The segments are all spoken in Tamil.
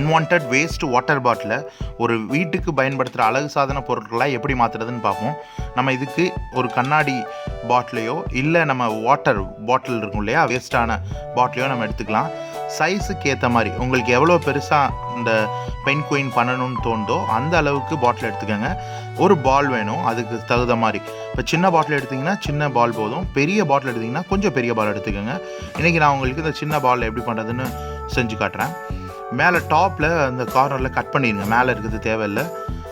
அன்வான்ட் வேஸ்ட் வாட்டர் பாட்டிலை ஒரு வீட்டுக்கு பயன்படுத்துகிற அழகு சாதன பொருட்களாக எப்படி மாற்றுறதுன்னு பார்ப்போம். நம்ம இதுக்கு ஒரு கண்ணாடி பாட்டிலையோ இல்லை நம்ம வாட்டர் பாட்டில் இருக்கும் இல்லையா, வேஸ்ட்டான பாட்டிலையோ நம்ம எடுத்துக்கலாம். சைஸுக்கு ஏற்ற மாதிரி உங்களுக்கு எவ்வளோ பெருசாக இந்த பென் குயின் பண்ணணும்னு தோணுதோ அந்த அளவுக்கு பாட்டில் எடுத்துக்கோங்க. ஒரு பால் வேணும் அதுக்கு தகுந்த மாதிரி. இப்போ சின்ன பாட்டில் எடுத்திங்கன்னா சின்ன பால் போதும், பெரிய பாட்டில் எடுத்திங்கன்னா கொஞ்சம் பெரிய பால் எடுத்துக்கோங்க. இன்றைக்கி நான் உங்களுக்கு இந்த சின்ன பால் எப்படி பண்ணுறதுன்னு செஞ்சு காட்டுறேன். மேலே டாப்பில் அந்த கார்னரில் கட் பண்ணிடுங்க, மேலே இருக்கிறது தேவையில்லை.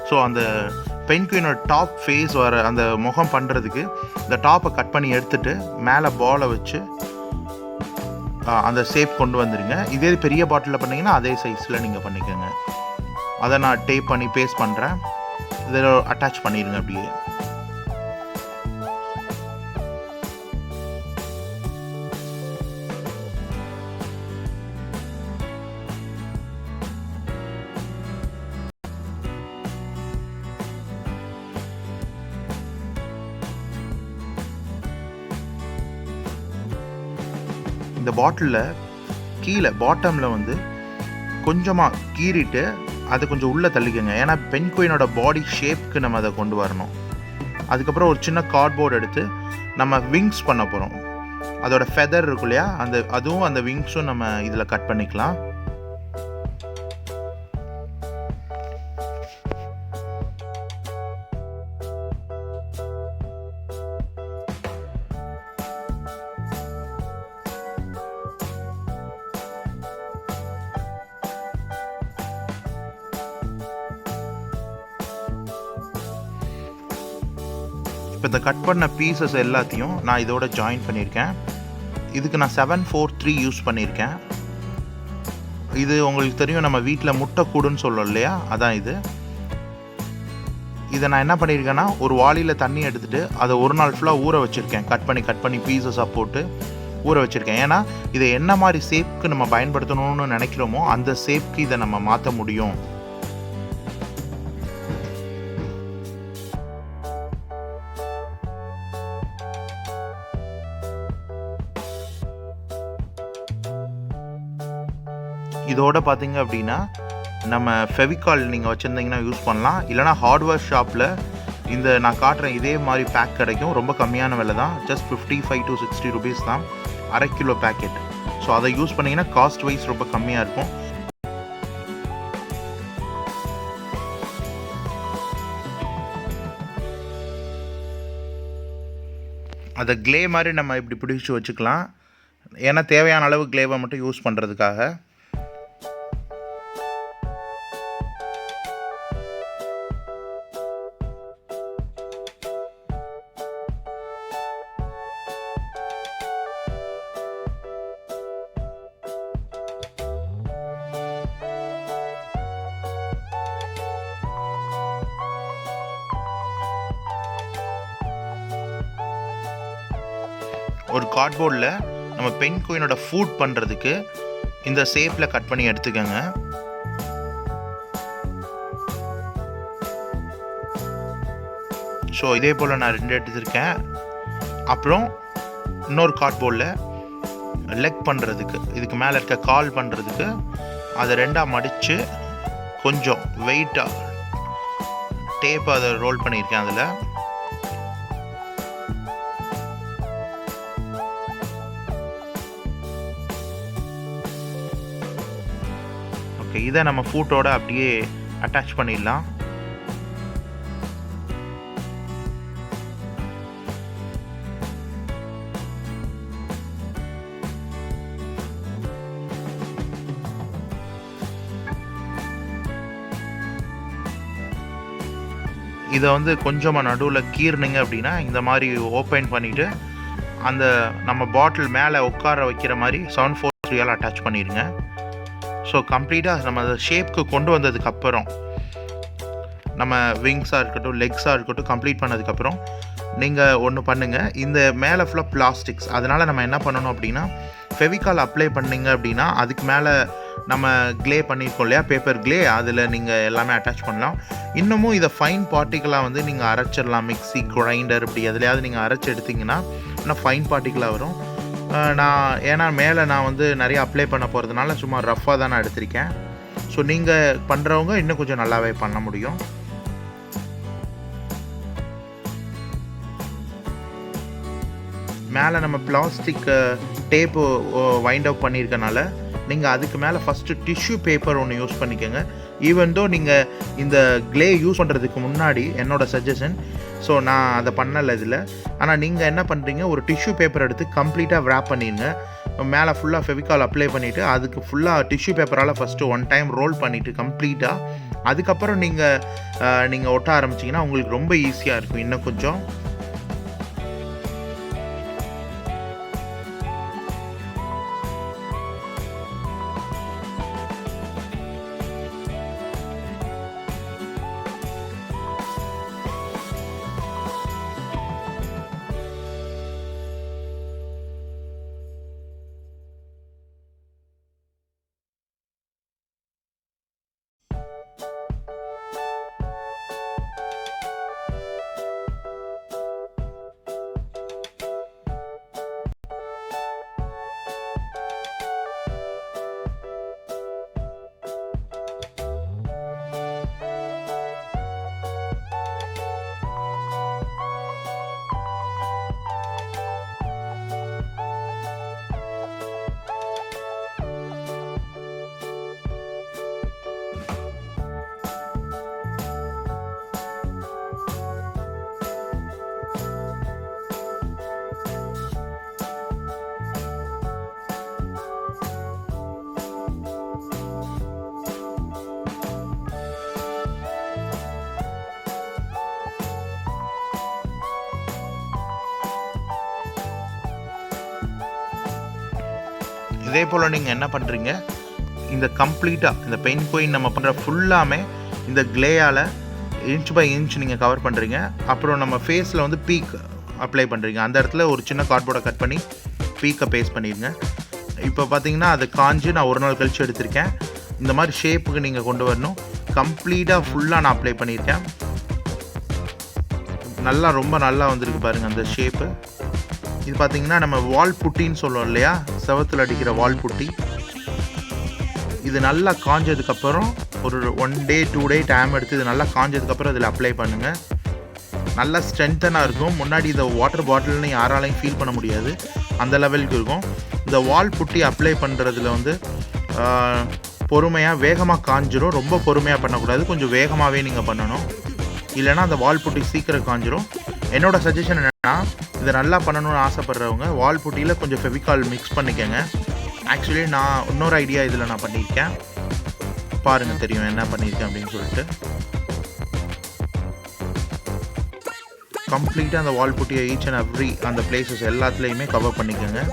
ஸோ அந்த பென்குயினோட டாப் ஃபேஸ் வர அந்த முகம் பண்ணுறதுக்கு இந்த டாப்பை கட் பண்ணி எடுத்துகிட்டு மேலே பாலை வச்சு அந்த ஷேப் கொண்டு வந்துடுங்க. இதே பெரிய பாட்டிலில் பண்ணிங்கன்னா அதே சைஸில் நீங்கள் பண்ணிக்கோங்க. அதை நான் டேப் பண்ணி பேஸ்ட் பண்ணுறேன். இதில் அட்டாச் பண்ணிடுங்க அப்படியே. இந்த பாட்டிலில் கீழே பாட்டமில் வந்து கொஞ்சமாக கீறிட்டு அதை கொஞ்சம் உள்ளே தள்ளிக்கோங்க. ஏன்னா பென்குயினோட பாடி ஷேப்க்கு நம்ம அதை கொண்டு வரணும். அதுக்கப்புறம் ஒரு சின்ன கார்ட்போர்டு எடுத்து நம்ம விங்ஸ் பண்ண போகிறோம். அதோட ஃபெதர் இருக்கும் இல்லையா, அதுவும் அந்த விங்ஸும் நம்ம இதில் கட் பண்ணிக்கலாம். இப்போ இந்த கட் பண்ண பீசஸ் எல்லாத்தையும் நான் இதோட ஜாயின் பண்ணியிருக்கேன். இதுக்கு நான் 743 யூஸ் பண்ணியிருக்கேன். இது உங்களுக்கு தெரியும், நம்ம வீட்டில் முட்டைக்கூடுன்னு சொல்லலாம் இல்லையா, அதான் இது. இதை நான் என்ன பண்ணியிருக்கேன்னா ஒரு வாளியில் தண்ணி எடுத்துகிட்டு அதை ஒரு நாள் ஃபுல்லாக ஊற வச்சுருக்கேன். கட் பண்ணி பீசஸாக போட்டு ஊற வச்சுருக்கேன். ஏன்னா இதை என்ன மாதிரி ஷேப்க்கு நம்ம பயன்படுத்தணும்னு நினைக்கிறோமோ அந்த ஷேப்க்கு இதை நம்ம மாற்ற முடியும். இதோட பார்த்தீங்க அப்படின்னா நம்ம ஃபெவிகால் நீங்கள் வச்சுருந்தீங்கன்னா யூஸ் பண்ணலாம். இல்லைனா ஹார்ட்வேர் ஷாப்பில் இந்த நான் காட்டுறேன் இதே மாதிரி பேக் கிடைக்கும். ரொம்ப கம்மியான விலை தான், ஜஸ்ட் 55 to 60 rupees தான், 1/2 கிலோ பேக்கெட். ஸோ அதை யூஸ் பண்ணிங்கன்னா காஸ்ட் வைஸ் ரொம்ப கம்மியாக இருக்கும். அதை க்ளே மாதிரி நம்ம இப்படி பிடிச்சி வச்சுக்கலாம். ஏன்னா தேவையான அளவு க்ளேவை மட்டும் யூஸ் பண்ணுறதுக்காக. ஒரு கார்ட்போர்டில் நம்ம பென்குயினோட ஃபுட் பண்ணுறதுக்கு இந்த ஷேப்பில் கட் பண்ணி எடுத்துக்கோங்க. ஸோ இதே போல் நான் 2 எடுத்துருக்கேன். அப்புறம் இன்னொரு கார்ட்போர்டில் லெக் பண்ணுறதுக்கு, இதுக்கு மேலே இருக்க கால் பண்ணுறதுக்கு அதை 2ஆக மடித்து கொஞ்சம் வெயிட்டாக டேப் அதை ரோல் பண்ணியிருக்கேன். அதில் இதை நம்ம ஃபுட்டோட அப்படியே அட்டாச் பண்ணிடலாம். இதை வந்து கொஞ்சமாக நடுவில் கீர்னிங்க அப்படின்னா இந்த மாதிரி ஓப்பன் பண்ணிவிட்டு அந்த நம்ம பாட்டில் மேலே உட்கார வைக்கிற மாதிரி 743 அட்டாச் பண்ணிடுங்க. ஸோ கம்ப்ளீட்டாக நம்ம அதை ஷேப்க்கு கொண்டு வந்ததுக்கப்புறம் நம்ம விங்ஸாக இருக்கட்டும் லெக்ஸாக இருக்கட்டும் கம்ப்ளீட் பண்ணதுக்கப்புறம் நீங்கள் ஒன்று பண்ணுங்கள். இந்த மேலே ஃபுல்லாக பிளாஸ்டிக்ஸ், அதனால் நம்ம என்ன பண்ணணும் அப்படின்னா ஃபெவிகால் அப்ளை பண்ணிங்க அப்படின்னா அதுக்கு மேலே நம்ம க்ளே பண்ணியிருக்கோம் இல்லையா, பேப்பர் க்ளே, அதில் நீங்கள் எல்லாமே அட்டாச் பண்ணலாம். இன்னமும் இதை ஃபைன் பார்ட்டிக்கலாக வந்து நீங்கள் அரைச்சிடலாம். மிக்ஸி கிரைண்டர் இப்படி எதுலையாவது நீங்கள் அரைச்சி எடுத்திங்கன்னா இன்னும் ஃபைன் பார்ட்டிக்கலாக வரும். ஏன்னா மேலே நான் வந்து நிறைய அப்ளை பண்ண போகிறதுனால சும்மா ரஃப்பாக தான் நான் எடுத்திருக்கேன். ஸோ நீங்கள் பண்ணுறவங்க இன்னும் கொஞ்சம் நல்லாவே பண்ண முடியும். மேலே நம்ம பிளாஸ்டிக் டேப்பு வைண்ட் அப் பண்ணியிருக்கனால நீங்கள் அதுக்கு மேலே ஃபஸ்ட்டு டிஷ்யூ பேப்பர் ஒன்று யூஸ் பண்ணிக்கோங்க. ஈவன் தோ நீங்கள் இந்த க்ளே யூஸ் பண்ணுறதுக்கு முன்னாடி என்னோடய சஜஷன், ஸோ நான் அதை பண்ணலை இதில். ஆனால் நீங்கள் என்ன பண்ணுறீங்க, ஒரு டிஷ்யூ பேப்பர் எடுத்து கம்ப்ளீட்டாக wrap பண்ணிடுங்க. மேலே ஃபுல்லாக ஃபெவிகால் அப்ளை பண்ணிவிட்டு அதுக்கு ஃபுல்லாக டிஷ்யூ பேப்பரால் ஃபஸ்ட்டு 1 டைம் ரோல் பண்ணிவிட்டு கம்ப்ளீட்டாக அதுக்கப்புறம் நீங்கள் ஒட்ட ஆரம்பிச்சிங்கன்னா உங்களுக்கு ரொம்ப ஈஸியாக இருக்கும் இன்னும் கொஞ்சம். இதே போல் நீங்கள் என்ன பண்ணுறீங்க, இந்த கம்ப்ளீட்டாக இந்த பெயிண்ட் கோயின் நம்ம பண்ணுற ஃபுல்லாமே இந்த க்ளேயால் இன்ச் பை இன்ச் நீங்கள் கவர் பண்ணுறீங்க. அப்புறம் நம்ம ஃபேஸில் வந்து பீக் அப்ளை பண்ணுறீங்க. அந்த இடத்துல ஒரு சின்ன கார்ட்போர்டை கட் பண்ணி பீக்கை பேஸ்ட் பண்ணிடுங்க. இப்போ பார்த்தீங்கன்னா அது காஞ்சி நான் ஒரு நாள் கழித்து எடுத்திருக்கேன். இந்த மாதிரி ஷேப்புக்கு நீங்கள் கொண்டு வரணும். கம்ப்ளீட்டாக ஃபுல்லாக நான் அப்ளை பண்ணியிருக்கேன். ரொம்ப நல்லா வந்திருக்கு பாருங்கள் அந்த ஷேப்பு. இது பார்த்தீங்கன்னா நம்ம வால் புட்டின்னு சொல்லுவோம் இல்லையா, செவத்தில் அடிக்கிற வால் புட்டி. இது நல்லா காஞ்சதுக்கப்புறம் ஒரு 1 day 2 day டைம் எடுத்து இது நல்லா காஞ்சதுக்கப்புறம் இதில் அப்ளை பண்ணுங்கள். நல்லா ஸ்ட்ரென்த்தனாக இருக்கும். முன்னாடி இந்த வாட்டர் பாட்டில்னு யாராலையும் ஃபீல் பண்ண முடியாது, அந்த லெவலுக்கு இருக்கும். இந்த வால் புட்டி அப்ளை பண்ணுறதுல வந்து பொறுமையாக வேகமாக காஞ்சிரும். ரொம்ப பொறுமையாக பண்ணக்கூடாது, கொஞ்சம் வேகமாகவே நீங்கள் பண்ணணும். இல்லைனா அந்த வால் புட்டி சீக்கிரம் காஞ்சிரும். என்னோடய சஜஷன் என்னென்னா, இதை நல்லா பண்ணணும்னு ஆசைப்பட்றவங்க வால் புட்டியில் கொஞ்சம் ஃபெவிகால் மிக்ஸ் பண்ணிக்கோங்க. ஆக்சுவலி நான் இன்னொரு ஐடியா இதில் நான் பண்ணியிருக்கேன், பாருங்கள் தெரியும் என்ன பண்ணியிருக்கேன் அப்படின்னு சொல்லிட்டு. கம்ப்ளீட்டாக அந்த வால் புட்டியை ஈச் அண்ட் எவ்ரி அந்த பிளேசஸ் எல்லாத்துலேயுமே கவர் பண்ணிக்கோங்க.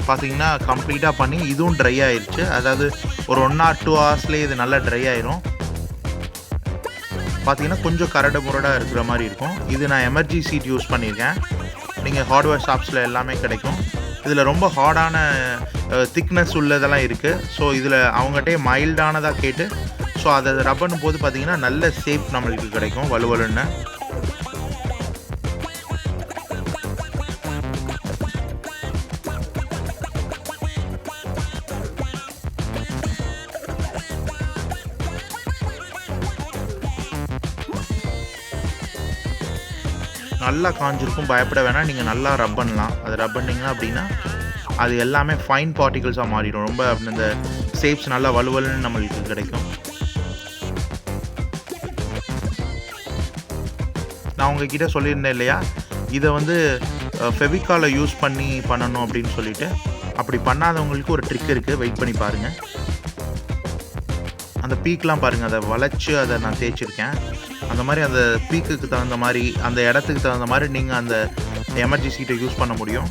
பார்த்தீங்கன்னா கம்ப்ளீட்டாக பண்ணி இதுவும் ட்ரை ஆயிடுச்சு. அதாவது ஒரு 1 or 2 hours இது நல்லா ட்ரை ஆயிரும். பார்த்தீங்கன்னா கொஞ்சம் கரடு முரடாக இருக்கிற மாதிரி இருக்கும். இது நான் எமர்ஜி சீட் யூஸ் பண்ணியிருக்கேன். நீங்கள் ஹார்ட்வேர் ஷாப்ஸில் எல்லாமே கிடைக்கும். இதில் ரொம்ப ஹார்டான திக்னஸ் உள்ளதெல்லாம் இருக்குது. ஸோ இதில் அவங்ககிட்டே மைல்டானதாக கேட்டு ஸோ அதை ரப் பண்ணும் போது பார்த்தீங்கன்னா நல்ல ஷேப் நம்மளுக்கு கிடைக்கும் வலுவலுன்னு. நல்லா காஞ்சிருக்கும், பயப்பட வேணாம். நீங்கள் நல்லா ரப் பண்ணலாம். அதை ரப் பண்ணிங்க அப்படின்னா அது எல்லாமே ஃபைன் பார்ட்டிகல்ஸாக மாறிடும். ரொம்ப இந்த ஷேப்ஸ் நல்லா வலுவலுன்னு நம்மளுக்கு கிடைக்கும். நான் உங்ககிட்ட சொல்லியிருந்தேன் இல்லையா, இதை வந்து ஃபெவிகாலை யூஸ் பண்ணி பண்ணணும் அப்படின்னு சொல்லிட்டு. அப்படி பண்ணாதவங்களுக்கு ஒரு ட்ரிக் இருக்குது, வெயிட் பண்ணி பாருங்கள். அந்த பீக்லாம் பாருங்கள், அதை வளைச்சி அதை நான் தேய்ச்சிருக்கேன். அந்த மாதிரி அந்த பீக்குக்கு தகுந்த மாதிரி அந்த இடத்துக்கு தகுந்த மாதிரி நீங்கள் அந்த எமர்ஜி சீட்டை யூஸ் பண்ண முடியும்.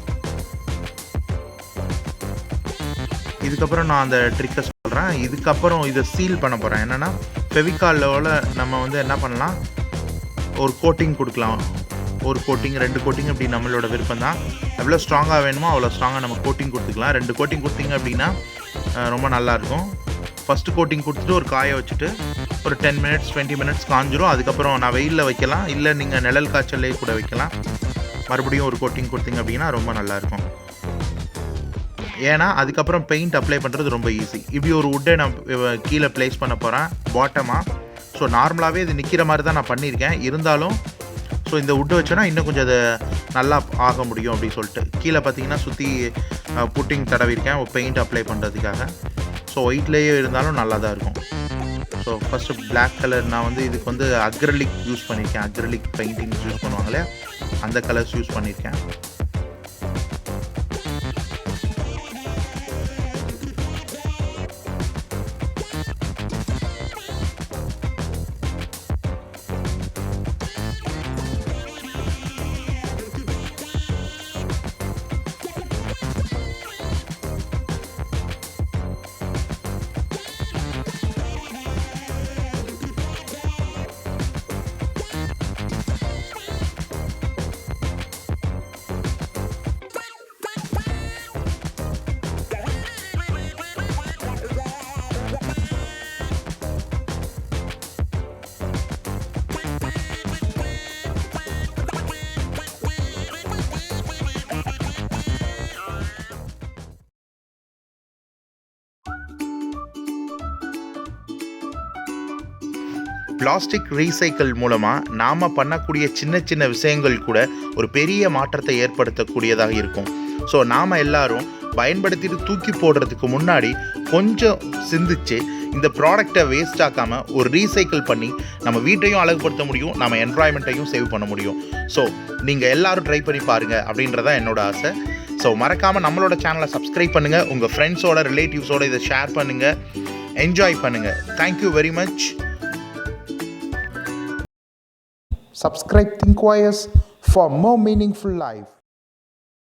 இதுக்கப்புறம் நான் அந்த ட்ரிக்கை சொல்கிறேன். இதுக்கப்புறம் இதை சீல் பண்ண போகிறேன். என்னென்னா ஃபெவிகாலோட நம்ம வந்து என்ன பண்ணலாம், ஒரு கோட்டிங் கொடுக்கலாம். ஒரு கோட்டிங் 2 கோட்டிங் அப்படி நம்மளோட விருப்பம் தான். எவ்வளோ ஸ்ட்ராங்காக வேணுமோ அவ்வளோ ஸ்ட்ராங்காக நம்ம கோட்டிங் கொடுத்துக்கலாம். 2 கோட்டிங் கொடுத்தீங்க அப்படின்னா ரொம்ப நல்லாயிருக்கும். ஃபஸ்ட்டு கோட்டிங் கொடுத்துட்டு ஒரு காய வச்சுட்டு ஒரு 10 minutes 20 minutes காஞ்சிரும். அதுக்கப்புறம் நான் வெயிலில் வைக்கலாம், இல்லை நீங்கள் நிழல் காய்ச்சல்லே கூட வைக்கலாம். மறுபடியும் ஒரு கோட்டிங் கொடுத்தீங்க அப்படின்னா ரொம்ப நல்லாயிருக்கும். ஏன்னா அதுக்கப்புறம் பெயிண்ட் அப்ளை பண்ணுறது ரொம்ப ஈஸி. இப்படி ஒரு வுட்டை நான் கீழே ப்ளேஸ் பண்ண போகிறேன் பாட்டமாக. ஸோ நார்மலாகவே இது நிற்கிற மாதிரி தான் நான் பண்ணியிருக்கேன். இருந்தாலும் ஸோ இந்த வுட்டை வச்சோன்னா இன்னும் கொஞ்சம் அதை நல்லா ஆக முடியும் அப்படின்னு சொல்லிட்டு கீழே பார்த்தீங்கன்னா சுற்றி புட்டிங் தடவிருக்கேன் பெயிண்ட் அப்ளை பண்ணுறதுக்காக. ஸோ ஒயிட்லேயே இருந்தாலும் நல்லா தான் இருக்கும். ஸோ ஃபஸ்ட்டு பிளாக் கலர் நான் வந்து இதுக்கு வந்து அக்ரலிக் யூஸ் பண்ணியிருக்கேன். அக்ரலிக் பெயிண்டிங்ஸ் யூஸ் பண்ணுவாங்களே அந்த கலர்ஸ் யூஸ் பண்ணியிருக்கேன். பிளாஸ்டிக் ரீசைக்கிள் மூலமாக நாம் பண்ணக்கூடிய சின்ன சின்ன விஷயங்கள் கூட ஒரு பெரிய மாற்றத்தை ஏற்படுத்தக்கூடியதாக இருக்கும். ஸோ நாம் எல்லாரும் பயன்படுத்திட்டு தூக்கி போடுறதுக்கு முன்னாடி கொஞ்சம் சிந்திச்சு இந்த ப்ராடக்டை வேஸ்ட் ஆக்காமல் ஒரு ரீசைக்கிள் பண்ணி நம்ம வீட்டையும் அழகுபடுத்த முடியும், நம்ம என்வாயன்மெண்ட்டையும் சேவ் பண்ண முடியும். ஸோ நீங்கள் எல்லோரும் ட்ரை பண்ணி பாருங்கள் அப்படின்றதான் என்னோட ஆசை. ஸோ மறக்காமல் நம்மளோட சேனலை சப்ஸ்கிரைப் பண்ணுங்கள், உங்கள் ஃப்ரெண்ட்ஸோட ரிலேட்டிவ்ஸோட இதை ஷேர் பண்ணுங்கள், என்ஜாய் பண்ணுங்கள். Thank you very much. Subscribe thinkos for more meaningful life.